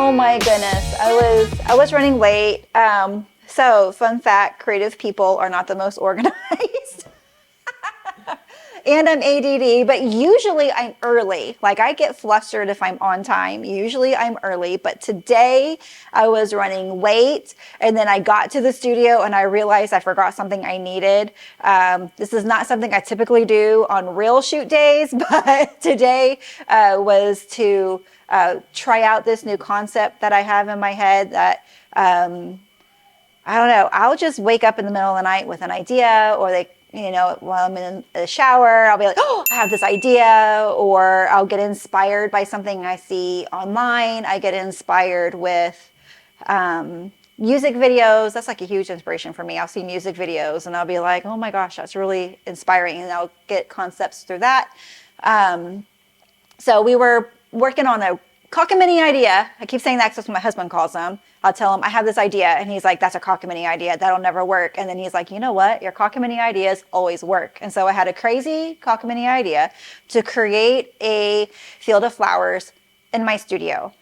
Oh my goodness. I was running late. So fun fact, creative people are not the most organized. And I'm ADD, but usually I'm early. Like I get flustered if I'm on time. Usually I'm early, but today I was running late and then I got to the studio and I realized I forgot something I needed. This is not something I typically do on real shoot days, but today was to try out this new concept that I have in my head that I don't know. I'll just wake up in the middle of the night with an idea, or while I'm in the shower, I'll be like, oh, I have this idea, or I'll get inspired by something I see online. I get inspired with music videos. That's like a huge inspiration for me. I'll see music videos and I'll be like, oh my gosh, that's really inspiring. And I'll get concepts through that. So we were working on a cockamamie idea. I keep saying that because that's what my husband calls them. I'll tell him I have this idea and he's like, that's a cockamamie idea. That'll never work. And then he's like, you know what? Your cockamamie ideas always work. And so I had a crazy cockamamie idea to create a field of flowers in my studio.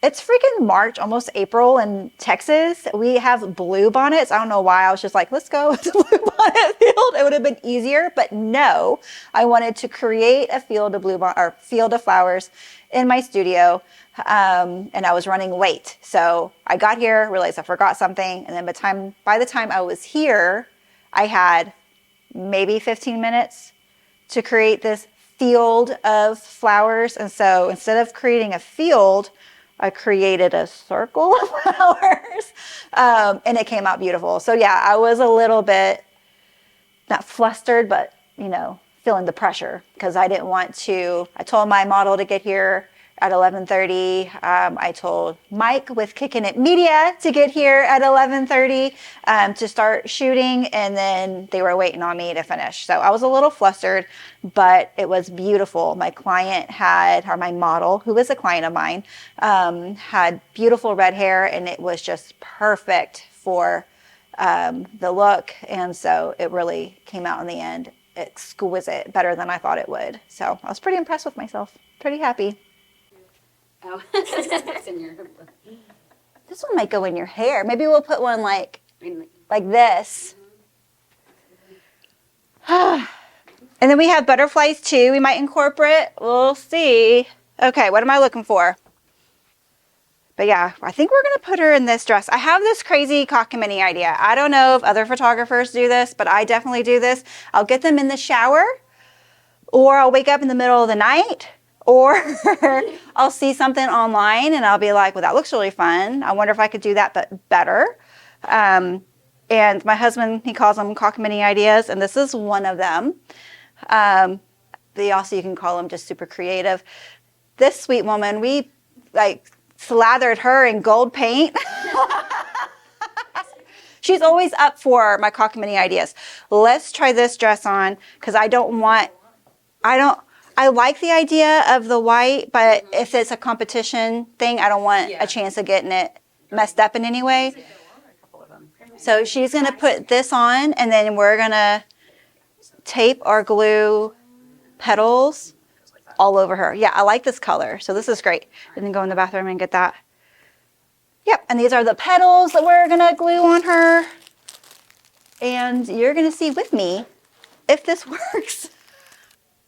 It's freaking March, almost April in Texas. We have blue bonnets. I don't know why. I was just like, let's go to blue bonnet field. It would have been easier, but no, I wanted to create a field of field of flowers in my studio. And I was running late. So I got here, realized I forgot something. And then by the time I was here, I had maybe 15 minutes to create this field of flowers. And so instead of creating a field, I created a circle of flowers, and it came out beautiful. So yeah, I was a little bit, not flustered, but, feeling the pressure because I told my model to get here at 11:30. I told Mike with Kicking It Media to get here at 11:30 to start shooting, and then they were waiting on me to finish. So I was a little flustered, but it was beautiful. My model, who is a client of mine, had beautiful red hair, and it was just perfect for the look. And so it really came out in the end exquisite, better than I thought it would. So I was pretty impressed with myself, pretty happy. Oh, it's in your. This one might go in your hair. Maybe we'll put one like this. And then we have butterflies too. We might incorporate. We'll see. Okay, what am I looking for? But yeah, I think we're gonna put her in this dress. I have this crazy cockamamie idea. I don't know if other photographers do this, but I definitely do this. I'll get them in the shower, or I'll wake up in the middle of the night. Or I'll see something online and I'll be like, well, that looks really fun. I wonder if I could do that, but better. And my husband, he calls them cockamamie ideas, and this is one of them. You can call them just super creative. This sweet woman, we slathered her in gold paint. She's always up for my cockamamie ideas. Let's try this dress on because I like the idea of the white, but if it's a competition thing, I don't want a chance of getting it messed up in any way. So she's going to put this on, and then we're going to tape or glue petals all over her. Yeah, I like this color. So this is great. And then go in the bathroom and get that. Yep, and these are the petals that we're going to glue on her. And you're going to see with me if this works.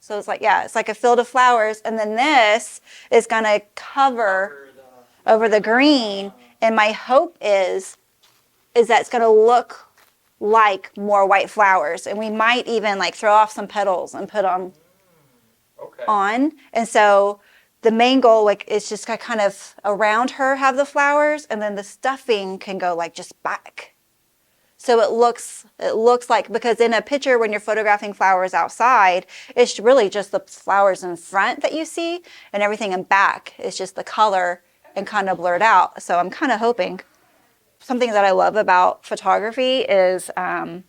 So it's like a field of flowers, and then this is going to cover over the green, and my hope is that it's going to look like more white flowers, and we might even throw off some petals and put them on. And so the main goal is just to kind of around her have the flowers, and then the stuffing can go just back. So it looks like, because in a picture when you're photographing flowers outside, it's really just the flowers in front that you see, and everything in back is just the color and kind of blurred out. So I'm kind of hoping. Something that I love about photography is I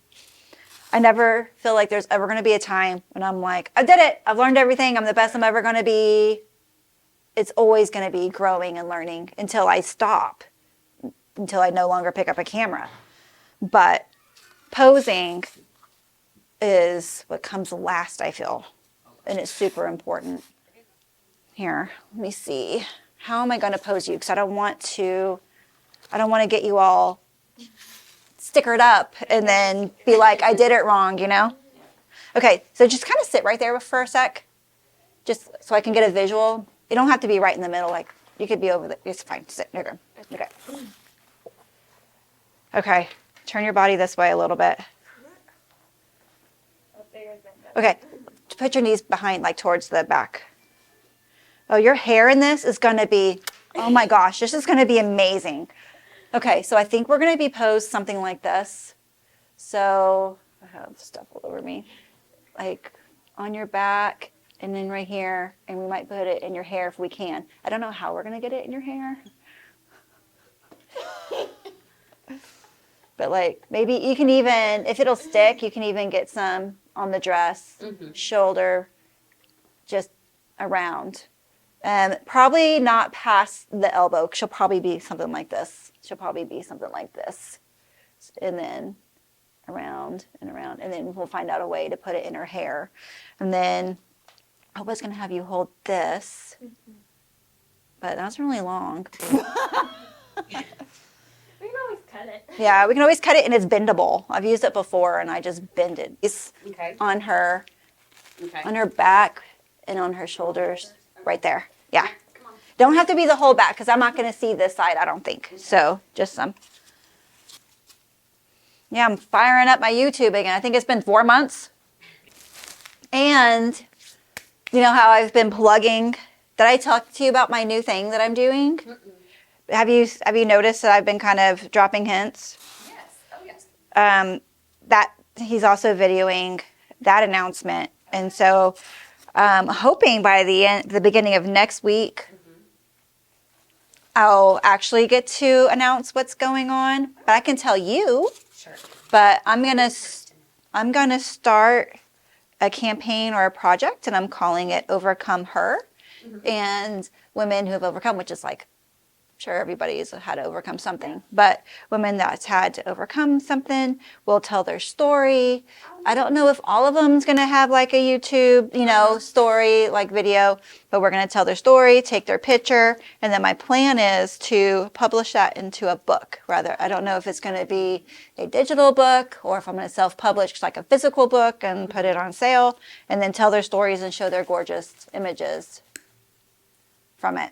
never feel like there's ever going to be a time when I'm like, I did it. I've learned everything. I'm the best I'm ever going to be. It's always going to be growing and learning until I stop, until I no longer pick up a camera. But posing is what comes last, I feel, and it's super important. Here, let me see. how am I going to pose you? Because I don't want to get you all stickered up and then be like, I did it wrong, you know? Okay, so just kind of sit right there for a sec, just so I can get a visual. You don't have to be right in the middle. Like, you could be over there. It's fine. Sit. You're good. Okay. Okay, turn your body this way a little bit. Okay, put your knees behind, like towards the back. Oh, your hair in this is going to be, oh my gosh, this is going to be amazing. Okay, so I think we're going to be posed something like this. So, I have stuff all over me. Like on your back and then right here, and we might put it in your hair if we can. I don't know how we're going to get it in your hair. But like maybe you can even, if it'll stick, you can even get some on the dress, shoulder, just around. Probably not past the elbow. She'll probably be something like this. And then around and around. And then we'll find out a way to put it in her hair. And then I was going to have you hold this. But that's really long. We can always cut it. Yeah, we can always cut it, and it's bendable. I've used it before, and I just bend it. It's on her back and on her shoulders, right there. Yeah. Don't have to be the whole back, because I'm not going to see this side, I don't think. So just some. Yeah, I'm firing up my YouTube again. I think it's been 4 months. And you know how I've been plugging? Did I talk to you about my new thing that I'm doing? Have you noticed that I've been kind of dropping hints? Yes. Oh, yes. That he's also videoing that announcement, and so hoping by the beginning of next week, I'll actually get to announce what's going on. But I can tell you. Sure. But I'm gonna start a campaign or a project, and I'm calling it Overcome Her, and women who have overcome, which is like. Sure, everybody's had to overcome something, but women that's had to overcome something will tell their story. I don't know if all of them's going to have like a YouTube, story, like video, but we're going to tell their story, take their picture, and then my plan is to publish that into a book. Rather, I don't know if it's going to be a digital book or if I'm going to self-publish like a physical book and put it on sale, and then tell their stories and show their gorgeous images from it.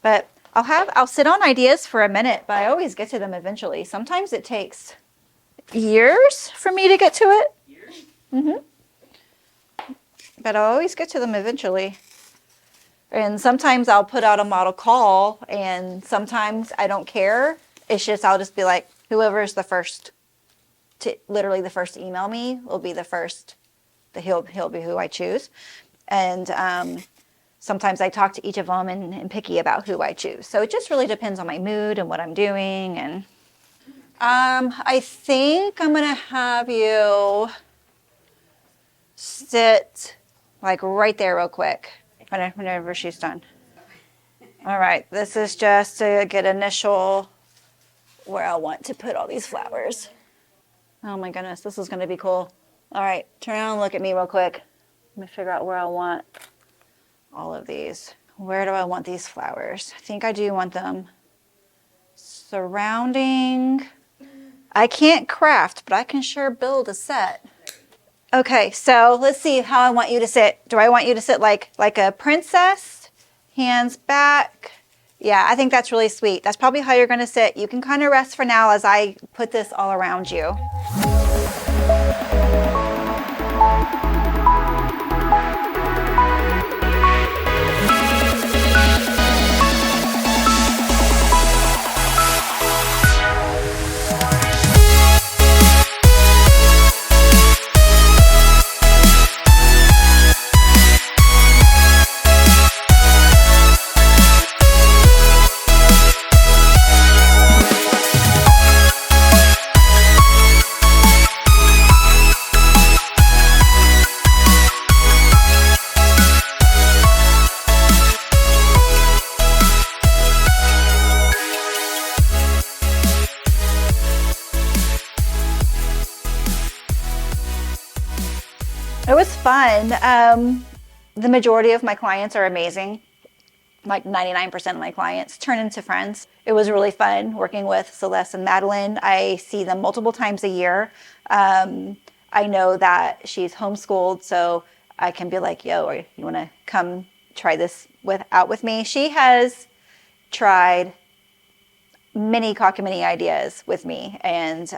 But I'll sit on ideas for a minute, but I always get to them eventually. Sometimes it takes years for me to get to it. But I'll always get to them eventually. And sometimes I'll put out a model call, and sometimes I don't care. It's just I'll just be like, whoever's the first to email me will be the first. He'll be who I choose. And sometimes I talk to each of them and picky about who I choose. So it just really depends on my mood and what I'm doing. And I think I'm going to have you sit like right there real quick whenever she's done. All right, this is just to get initial where I want to put all these flowers. Oh my goodness, this is going to be cool. All right, turn around and look at me real quick. Let me figure out where I want all of these. Where do I want these flowers? I think I do want them surrounding. I can't craft, but I can sure build a set. Okay, so let's see how I want you to sit. Do I want you to sit like a princess? Hands back. Yeah, I think that's really sweet. That's probably how you're going to sit. You can kind of rest for now as I put this all around you. It was fun. The majority of my clients are amazing. like 99% of my clients turn into friends. It was really fun working with Celeste and Madeline. I see them multiple times a year. I know that she's homeschooled, so I can be like, yo, or you want to come try this out with me? She has tried many cockamamie ideas with me, and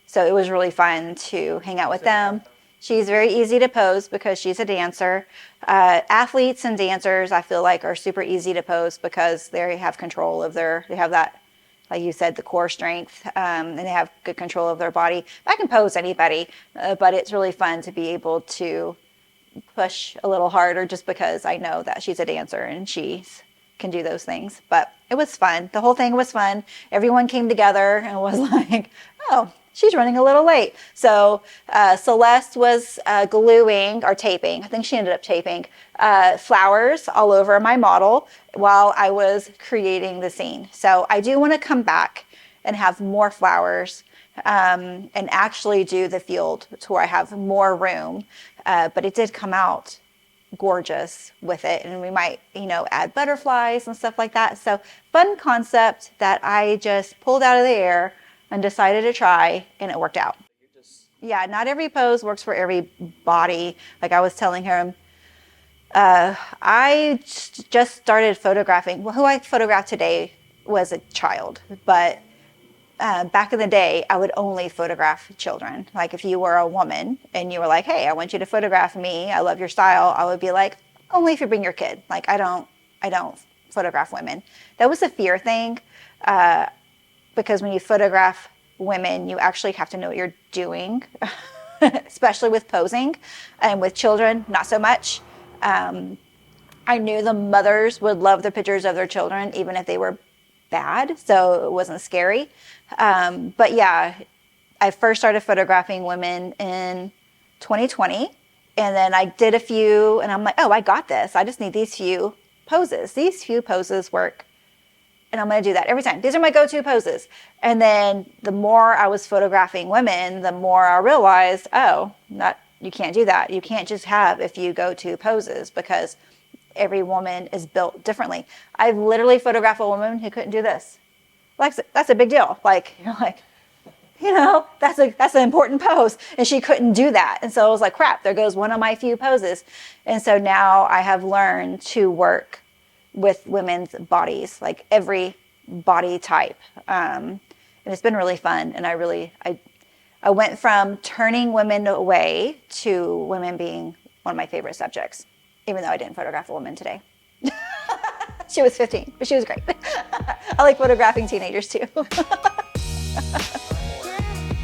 so it was really fun to hang out with them. She's very easy to pose because she's a dancer. Athletes and dancers, I feel like, are super easy to pose because they have control of they have that, like you said, the core strength, and they have good control of their body. I can pose anybody, but it's really fun to be able to push a little harder just because I know that she's a dancer and she can do those things. But it was fun. The whole thing was fun. Everyone came together and was like, oh, she's running a little late. So Celeste was gluing or taping, I think she ended up taping, flowers all over my model while I was creating the scene. So I do want to come back and have more flowers and actually do the field to where I have more room. But it did come out gorgeous with it, and we might, add butterflies and stuff like that. So fun concept that I just pulled out of the air and decided to try, and it worked out. Yeah, not every pose works for every body. Like I was telling him, I just started photographing. Well, who I photographed today was a child, but back in the day, I would only photograph children. Like if you were a woman and you were like, hey, I want you to photograph me, I love your style, I would be like, only if you bring your kid. Like I don't photograph women. That was a fear thing, because when you photograph women, you actually have to know what you're doing, especially with posing, and with children, not so much. I knew the mothers would love the pictures of their children, even if they were bad, so it wasn't scary. But yeah, I first started photographing women in 2020, and then I did a few, and I'm like, oh, I got this. I just need these few poses. These few poses work, and I'm going to do that every time. These are my go-to poses. And then the more I was photographing women, the more I realized, you can't do that. You can't just have a few go-to poses because every woman is built differently. I've literally photographed a woman who couldn't do this. Like, that's a big deal. Like, that's an important pose. And she couldn't do that. And so I was like, crap, there goes one of my few poses. And so now I have learned to work with women's bodies, like every body type. And it's been really fun. And I went from turning women away to women being one of my favorite subjects, even though I didn't photograph a woman today. She was 15, but she was great. I like photographing teenagers too.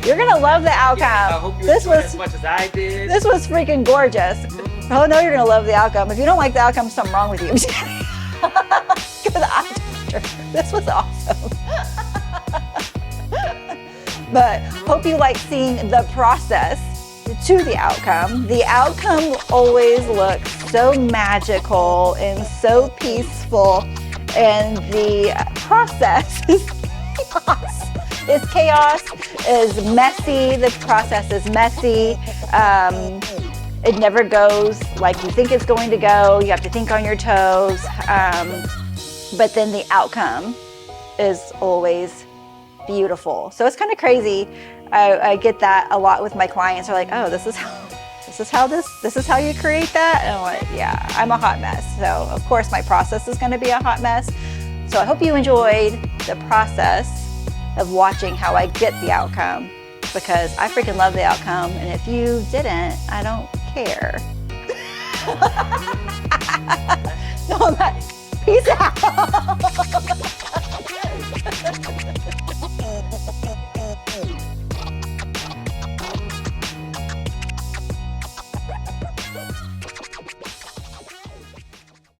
You're gonna love the outcome. Yeah, I hope you enjoyed it as much as I did. This was freaking gorgeous. Oh no, you're gonna love the outcome. If you don't like the outcome, something wrong with you. I'm just kidding. Go to the eye doctor. This was awesome. But hope you like seeing the process to the outcome. The outcome always looks so magical and so peaceful, and the process is chaos. It's chaos, is messy. The process is messy. It never goes like you think it's going to go. You have to think on your toes. But then the outcome is always beautiful. So it's kind of crazy. I get that a lot with my clients. They're like, oh, this is how you create that? And I'm like, yeah, I'm a hot mess. So of course my process is going to be a hot mess. So I hope you enjoyed the process of watching how I get the outcome, because I freaking love the outcome. And if you didn't, I don't care. No, peace out.